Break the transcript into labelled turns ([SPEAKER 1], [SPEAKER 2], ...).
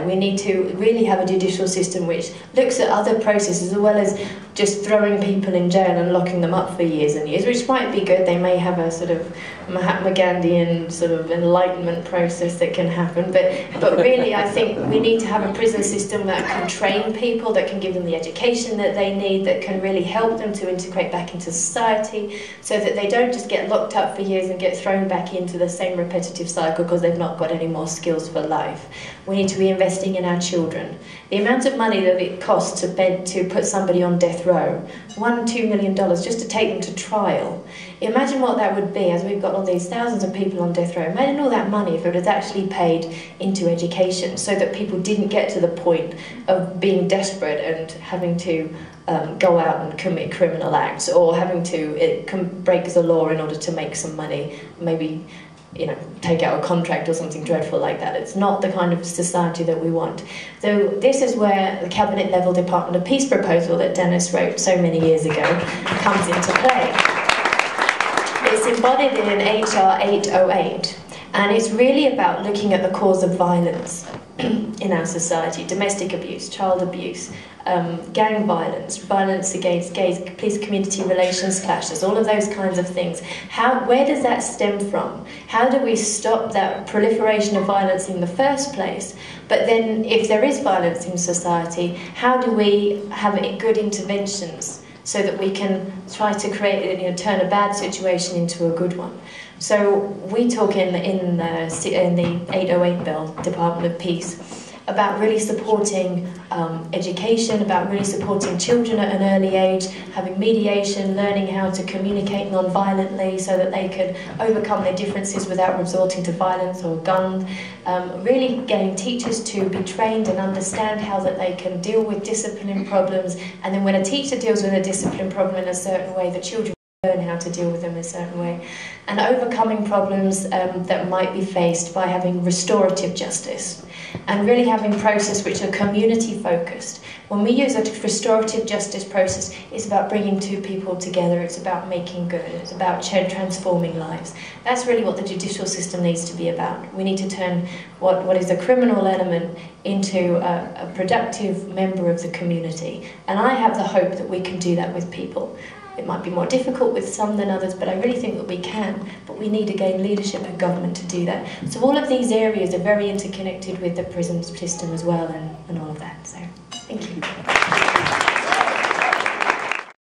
[SPEAKER 1] we need to really have a judicial system which looks at other processes as well as just throwing people in jail and locking them up for years and years, which might be good. They may have a sort of Mahatma Gandhian sort of enlightenment process that can happen, but really I think we need to have a prison system that can train people, that can give them the education that they need, that can really help them to integrate back into society, so that they don't just get locked up for years and get thrown back into the same repetitive cycle because they've not got any more skills for life. We need to be investing in our children. The amount of money that it costs to put somebody on death row, $1–2 million just to take them to trial. Imagine what that would be, as we've got all these thousands of people on death row. Imagine all that money if it was actually paid into education, so that people didn't get to the point of being desperate and having to go out and commit criminal acts, or having to break the law in order to make some money, maybe, you know, take out a contract or something dreadful like that. It's not the kind of society that we want. So this is where the cabinet level Department of Peace proposal that Dennis wrote so many years ago comes into play. It's embodied in HR 808, and it's really about looking at the cause of violence in our society: domestic abuse, child abuse, gang violence, violence against gays, police community relations clashes, all of those kinds of things. Where does that stem from? How do we stop that proliferation of violence in the first place? But then, if there is violence in society, how do we have good interventions so that we can try to create, turn a bad situation into a good one? So we talk in the 808 bill, Department of Peace, about really supporting education, about really supporting children at an early age, having mediation, learning how to communicate non-violently so that they can overcome their differences without resorting to violence or guns, really getting teachers to be trained and understand how that they can deal with discipline problems, and then when a teacher deals with a discipline problem in a certain way, the children learn how to deal with them in a certain way, and overcoming problems that might be faced by having restorative justice, and really having processes which are community focused. When we use a restorative justice process, it's about bringing two people together, it's about making good, it's about transforming lives. That's really what the judicial system needs to be about. We need to turn what is a criminal element into a productive member of the community, and I have the hope that we can do that with people. It might be more difficult with some than others, but I really think that we can. But we need, again, leadership and government to do that. So all of these areas are very interconnected with the prison system as well, and all of that. So, thank you.